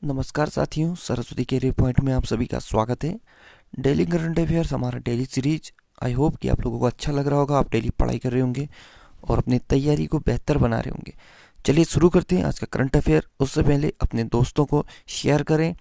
नमस्कार साथियों, Saraswati career point में आप सभी का स्वागत है। डेली करंट अफेयर्स हमारा डेली सीरीज। आई होप कि आप लोगों को अच्छा लग रहा होगा। आप डेली पढ़ाई कर रहे होंगे और अपनी तैयारी को बेहतर बना रहे होंगे। चलिए शुरू करते हैं आज का करंट अफेयर। उससे पहले अपने दोस्तों को शेयर करें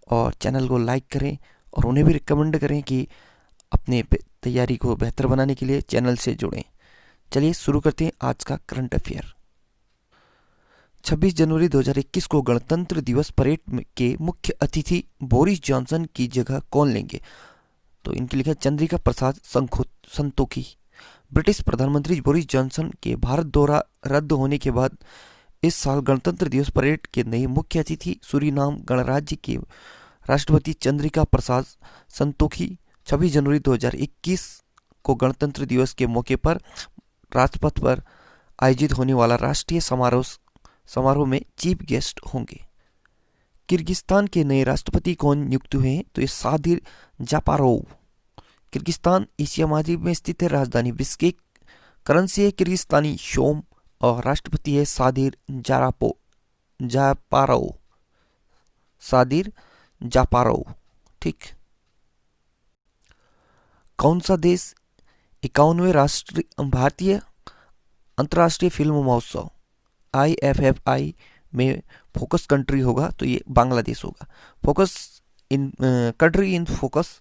और चैनल को लाइक करें और उन्हें भी रिकमेंड करें कि अपने तैयारी को बेहतर बनाने के लिए चैनल से जुड़ें। चलिए शुरू करते हैं आज का करंट अफेयर। 26 जनवरी 2021 को गणतंत्र दिवस परेड के मुख्य अतिथि बोरिस जॉनसन की जगह कौन लेंगे? तो इनकी लिखा चंद्रिका प्रसाद संतोखी। ब्रिटिश प्रधानमंत्री बोरिस जॉनसन के भारत दौरा रद्द होने के बाद इस साल गणतंत्र दिवस परेड के नए मुख्य अतिथि सूरीनाम गणराज्य के राष्ट्रपति चंद्रिका प्रसाद संतोखी 26 जनवरी 2021 को गणतंत्र दिवस के मौके पर राजपथ पर आयोजित होने वाला राष्ट्रीय समारोह में चीफ गेस्ट होंगे। किर्गिस्तान के नए राष्ट्रपति कौन नियुक्त हुए हैं? तो ये सादिर जापारोव। किर्गिस्तान एशिया महाद्वीप में स्थित है। राजधानी बिश्केक। करेंसी है किर्गिस्तानी शोम और राष्ट्रपति है सादिर जापारोव। सादिर जापारोव। ठीक। कौन सा देश 51वें भारतीय अंतर्राष्ट्रीय फिल्म महोत्सव IFFI में फोकस कंट्री होगा? तो ये बांग्लादेश होगा। Focus in country in focus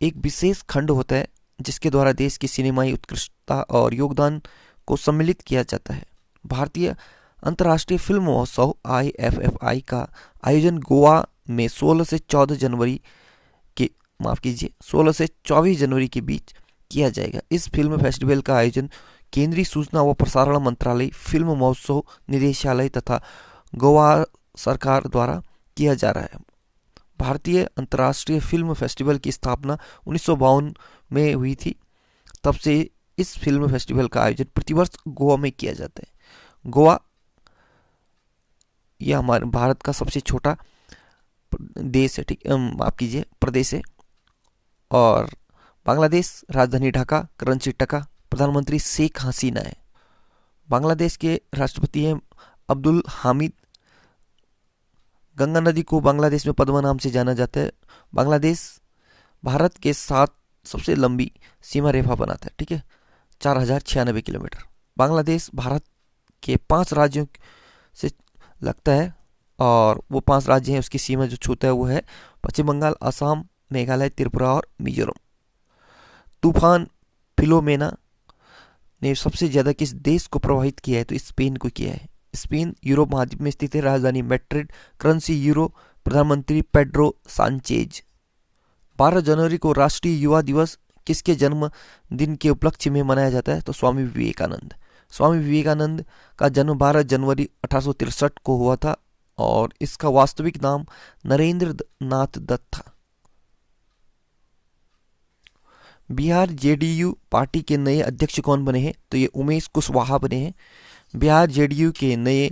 एक विशेष खंड होता है जिसके द्वारा देश की सिनेमाई उत्कृष्टता और योगदान को सम्मिलित किया जाता है। भारतीय अंतर्राष्ट्रीय फिल्म महोत्सव IFFI का आयोजन गोवा में 16 से 24 जनवरी के बीच किया जाएगा। इस फिल्म फेस्टिवल का आयोजन केंद्रीय सूचना व प्रसारण मंत्रालय, फिल्म महोत्सव निदेशालय तथा गोवा सरकार द्वारा किया जा रहा है। भारतीय अंतर्राष्ट्रीय फिल्म फेस्टिवल की स्थापना 1952 में हुई थी। तब से इस फिल्म फेस्टिवल का आयोजन प्रतिवर्ष गोवा में किया जाता है। गोवा यह हमारे भारत का सबसे छोटा देश है, ठीक, माफ कीजिए, प्रदेश है। और बांग्लादेश राजधानी ढाका, करेंसी टका, प्रधानमंत्री शेख हसीना है। बांग्लादेश के राष्ट्रपति हैं अब्दुल हामिद। गंगा नदी को बांग्लादेश में पद्मा नाम से जाना जाता है। बांग्लादेश भारत के साथ सबसे लंबी सीमा रेखा बनाता है, ठीक है, 4096 किलोमीटर। बांग्लादेश भारत के 5 राज्यों से लगता है और वो 5 राज्य हैं, उसकी सीमा जो छूता है वो है पश्चिम बंगाल, असम, मेघालय, त्रिपुरा और मिजोरम। तूफान फिलोमेना ने सबसे ज्यादा किस देश को प्रभावित किया है? तो स्पेन को किया है। स्पेन यूरोप महाद्वीप में स्थित है। राजधानी मैड्रिड, करेंसी यूरो, प्रधानमंत्री पेड्रो सांचेज। 12 जनवरी को राष्ट्रीय युवा दिवस किसके जन्म दिन के उपलक्ष्य में मनाया जाता है? तो स्वामी विवेकानंद। स्वामी विवेकानंद का जन्म 12 जनवरी 1863 को हुआ था और इसका वास्तविक नाम नरेंद्र नाथ दत्त था। बिहार JDU पार्टी के नए अध्यक्ष कौन बने हैं? तो ये उमेश कुशवाहा बने हैं। बिहार JDU के नए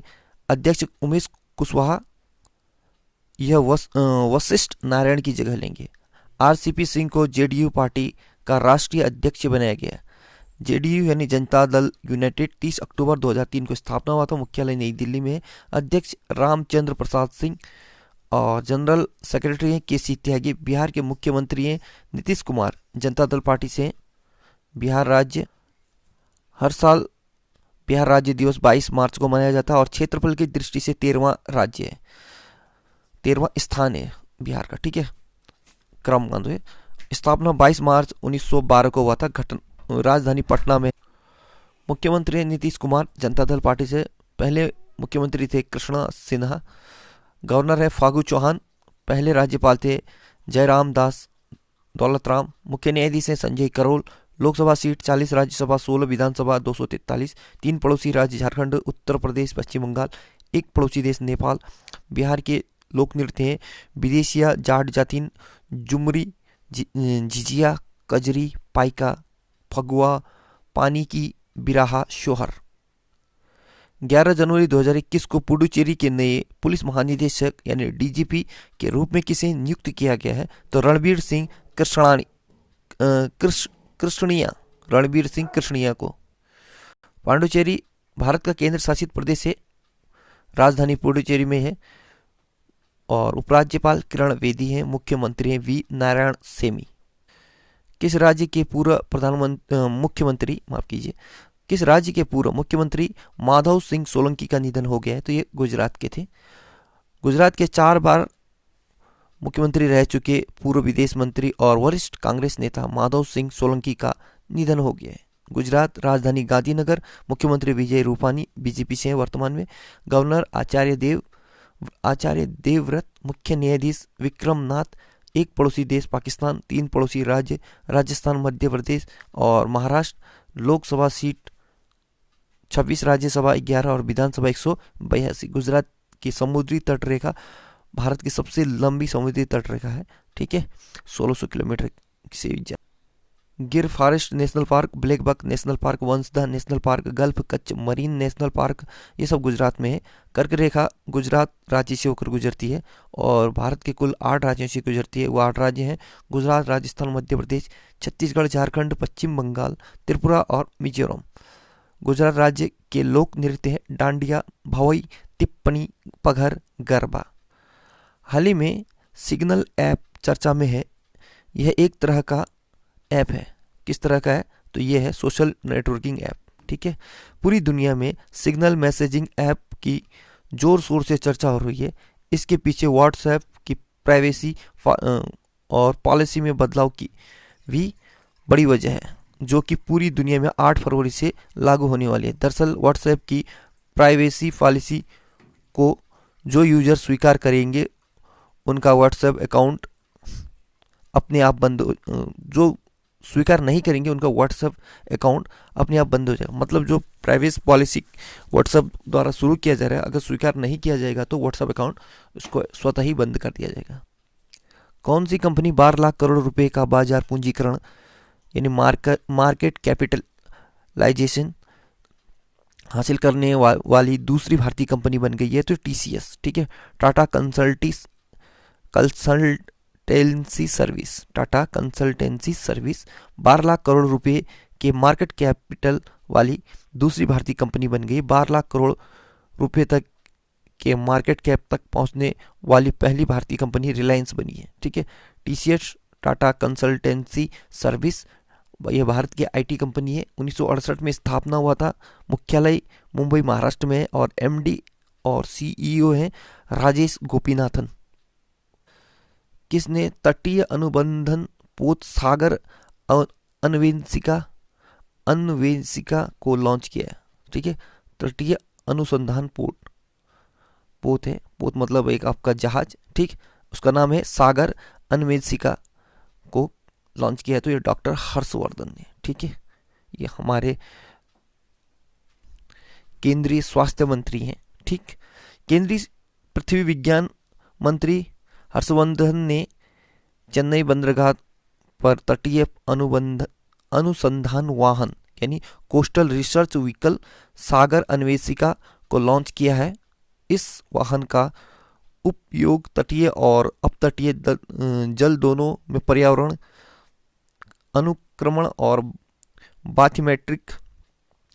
अध्यक्ष उमेश कुशवाहा यह वशिष्ठ नारायण की जगह लेंगे। RCP सिंह को JDU पार्टी का राष्ट्रीय अध्यक्ष बनाया गया। JDU यानी जनता दल यूनाइटेड 30 अक्टूबर 2003 को स्थापना हुआ था। मुख्यालय नई दिल्ली में है। अध्यक्ष रामचंद्र प्रसाद सिंह और जनरल सेक्रेटरी हैं KC त्यागी। बिहार के मुख्यमंत्री हैं नीतीश कुमार, जनता दल पार्टी से। बिहार राज्य हर साल बिहार राज्य दिवस 22 मार्च को मनाया जाता है और क्षेत्रफल की दृष्टि से 13वां राज्य है, 13वां स्थान है बिहार का, ठीक है, क्रम है। स्थापना 22 मार्च 1912 को हुआ था। राजधानी पटना में। मुख्यमंत्री हैं नीतीश कुमार, जनता दल पार्टी से। पहले मुख्यमंत्री थे कृष्णा सिन्हा। गवर्नर है फागू चौहान। पहले राज्यपाल थे जयराम दास दौलतराम। मुख्य न्यायाधीश हैं संजय करोल। लोकसभा सीट 40, राज्यसभा 16, विधानसभा 243। 3 पड़ोसी राज्य झारखंड, उत्तर प्रदेश, पश्चिम बंगाल। 1 पड़ोसी देश नेपाल। बिहार के लोक नृत्य हैं विदेशिया, जाट जातिन, जुमरी, झिझिया, कजरी, पाइका, फगुआ, पानी की बिराहा, शोहर। 11 जनवरी 2021 को पुडुचेरी के नए पुलिस महानिदेशक यानी DGP के रूप में किसे नियुक्त किया गया है? तो रणबीर सिंह कृष्णिया को। पांडुचेरी भारत का केंद्र शासित प्रदेश है। राजधानी पुडुचेरी में है और उपराज्यपाल किरण बेदी हैं। मुख्यमंत्री हैं वी नारायण सेमी। किस राज्य के पूर्व मुख्यमंत्री माफ कीजिए, किस राज्य के पूर्व मुख्यमंत्री माधव सिंह सोलंकी का निधन हो गया है? तो ये गुजरात के थे। गुजरात के 4 बार मुख्यमंत्री रह चुके पूर्व विदेश मंत्री और वरिष्ठ कांग्रेस नेता माधव सिंह सोलंकी का निधन हो गया है। गुजरात राजधानी गांधीनगर। मुख्यमंत्री विजय रूपानी बीजेपी से हैं वर्तमान में। गवर्नर आचार्य देवव्रत। मुख्य न्यायाधीश विक्रम नाथ। एक पड़ोसी देश पाकिस्तान। 3 पड़ोसी राज्य राजस्थान, मध्य प्रदेश और महाराष्ट्र। लोकसभा सीट 26, राज्यसभा 11 और विधानसभा 182। गुजरात की समुद्री तट रेखा भारत की सबसे लंबी समुद्री तट रेखा है, ठीक है, 1600 किलोमीटर से ज्यादा। Gir forest national park, black buck national park, Vansda national park, gulf Kutch marine national park, ये सब गुजरात में है। कर्क रेखा गुजरात राज्य से होकर गुजरती है और भारत के कुल 8 राज्यों से गुजरती है। वो 8 राज्य हैं गुजरात, राजस्थान, मध्य प्रदेश, छत्तीसगढ़, झारखंड, पश्चिम बंगाल, त्रिपुरा और मिजोरम। गुजरात राज्य के लोक नृत्य हैं डांडिया, भवई, टिप्पणी, पघर, गरबा। हाल ही में सिग्नल ऐप चर्चा में है। यह एक तरह का ऐप है। किस तरह का है? तो ये है सोशल नेटवर्किंग ऐप, ठीक है। पूरी दुनिया में सिग्नल मैसेजिंग ऐप की जोर शोर से चर्चा हो रही है। इसके पीछे व्हाट्सएप की प्राइवेसी और पॉलिसी में बदलाव की भी बड़ी वजह है, जो कि पूरी दुनिया में 8 फरवरी से लागू होने वाली है। दरअसल व्हाट्सएप की प्राइवेसी पॉलिसी को जो यूजर स्वीकार करेंगे उनका व्हाट्सएप अकाउंट अपने आप बंद, जो स्वीकार नहीं करेंगे उनका व्हाट्सएप अकाउंट अपने आप बंद हो जाएगा। मतलब जो प्राइवेसी पॉलिसी व्हाट्सएप द्वारा शुरू किया जा रहा है, अगर स्वीकार नहीं किया जाएगा तो व्हाट्सएप अकाउंट उसको स्वतः ही बंद कर दिया जाएगा। कौन सी कंपनी 12 लाख करोड़ रुपए का बाजार पूंजीकरण यानी मार्केट कैपिटलाइजेशन हासिल करने वाली दूसरी भारतीय कंपनी बन गई है? तो टीसीएस, ठीक है। टाटा कंसल्टेंसी सर्विस 12 लाख करोड़ रुपए के मार्केट कैपिटल वाली दूसरी भारतीय कंपनी बन गई। 12 लाख करोड़ रुपए तक के मार्केट कैप तक पहुंचने वाली पहली भारतीय कंपनी रिलायंस बनी है, ठीक है। टीसीएस टाटा कंसल्टेंसी सर्विस, यह भारत की आईटी कंपनी है। 1968 में स्थापना हुआ था। मुख्यालय मुंबई महाराष्ट्र में है और एमडी और सीईओ हैं राजेश गोपीनाथन। किसने तटीय अनुबंधन पोत सागर अन्वेषिका को लॉन्च किया है? ठीक है, तटीय अनुसंधान पोत है, पोत मतलब एक आपका जहाज, ठीक, उसका नाम है सागर अन्वेषिका को लॉन्च किया है। तो ये डॉक्टर हर्षवर्धन ने, ठीक है, ये हमारे केंद्रीय स्वास्थ्य मंत्री हैं, ठीक। केंद्रीय पृथ्वी विज्ञान मंत्री हर्षवर्धन ने चेन्नई बंदरगाह पर तटीय अनुसंधान वाहन यानी कोस्टल रिसर्च व्हीकल सागर अन्वेषिका को लॉन्च किया है। इस वाहन का उपयोग तटीय और अपतटीय जल दोनों में पर्यावरण अनुक्रमण और बाथीमेट्रिक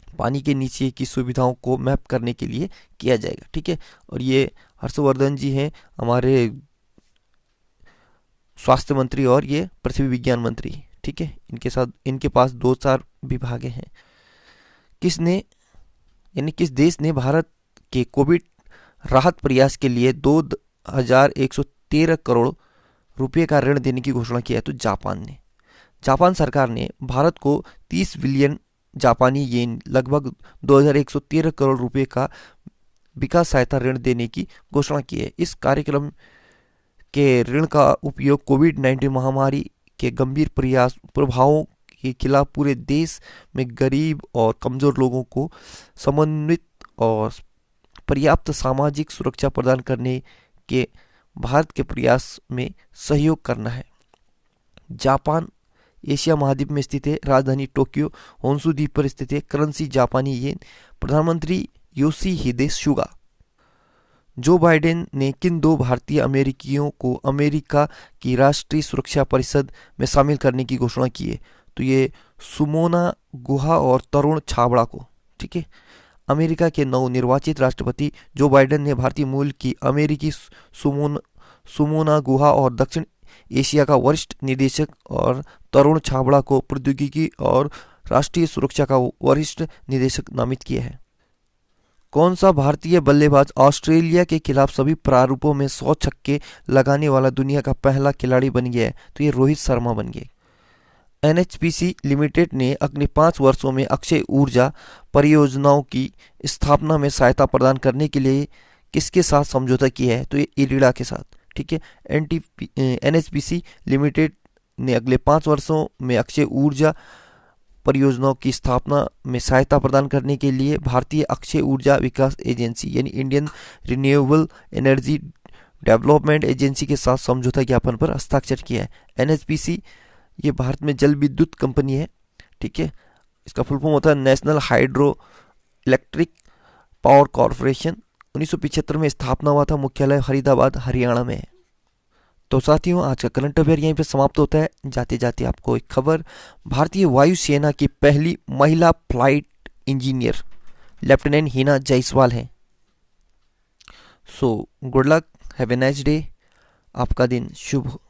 पानी के नीचे की सुविधाओं को मैप करने के लिए किया जाएगा, ठीक है। और ये हर्षवर्धन जी हैं हमारे स्वास्थ्य मंत्री और ये पृथ्वी विज्ञान मंत्री, ठीक है। इनके पास 2-4 विभागे हैं। किस देश ने भारत के कोविड राहत प्रयास के लिए 2113 करोड़ रुपए का ऋण देने की घोषणा किया है? तो जापान सरकार ने भारत को 30 बिलियन जापानी येन लगभग 2113 करोड़ रुपए का विकास सहायता ऋण देने की घोषणा की है। इस कार्यक्रम के ऋण का उपयोग कोविड-19 महामारी के गंभीर प्रभावों के खिलाफ पूरे देश में गरीब और कमजोर लोगों को समन्वित और पर्याप्त सामाजिक सुरक्षा प्रदान करने के भारत के प्रयास में सहयोग करना है। जापान एशिया महाद्वीप में स्थित है। राजधानी टोक्यो, होन्शु द्वीप पर स्थित है। करेंसी जापानी येन। प्रधानमंत्री योशिहिदे सुगा। जो बाइडेन ने किन 2 भारतीय अमेरिकियों को अमेरिका की राष्ट्रीय सुरक्षा परिषद में शामिल करने की घोषणा की है? तो ये सुमोना गुहा और तरुण छाबड़ा को, ठीक है। अमेरिका के नवनिर्वाचित राष्ट्रपति जो बाइडेन ने भारतीय मूल की अमेरिकी सुमोना गुहा और दक्षिण एशिया का वरिष्ठ निदेशक और तरुण छाबड़ा को प्रौद्योगिकी और राष्ट्रीय सुरक्षा का वरिष्ठ निदेशक नामित किया है। कौन सा भारतीय बल्लेबाज ऑस्ट्रेलिया के खिलाफ सभी प्रारूपों में 100 छक्के लगाने वाला दुनिया का पहला खिलाड़ी बन गया है? तो ये रोहित शर्मा बन गए। एनएचपीसी लिमिटेड ने अगले 5 वर्षों में अक्षय ऊर्जा परियोजनाओं की स्थापना में सहायता प्रदान करने के लिए किसके साथ समझौता किया है? तो ये इरिडा के साथ। ठीक है, एनएचपीसी लिमिटेड ने अगले 5 वर्षों में अक्षय ऊर्जा परियोजनाओं की स्थापना में सहायता प्रदान करने के लिए भारतीय अक्षय ऊर्जा विकास एजेंसी यानी Indian renewable energy development agency के साथ समझौता ज्ञापन पर हस्ताक्षर किया है। एनएचपीसी ये भारत में जल विद्युत कंपनी है। ठीक है, इसका फुल फॉर्म होता है national hydro electric power corporation. 1975 में स्थापना हुआ था, मुख्यालय फरीदाबाद हरियाणा में है। तो साथियों, आज का करंट अफेयर यहीं पे समाप्त होता है। जाते जाते आपको एक खबर, भारतीय वायुसेना की पहली महिला flight engineer lieutenant Hina Jaiswal हैं। So good luck, have a nice day, आपका दिन शुभ हो।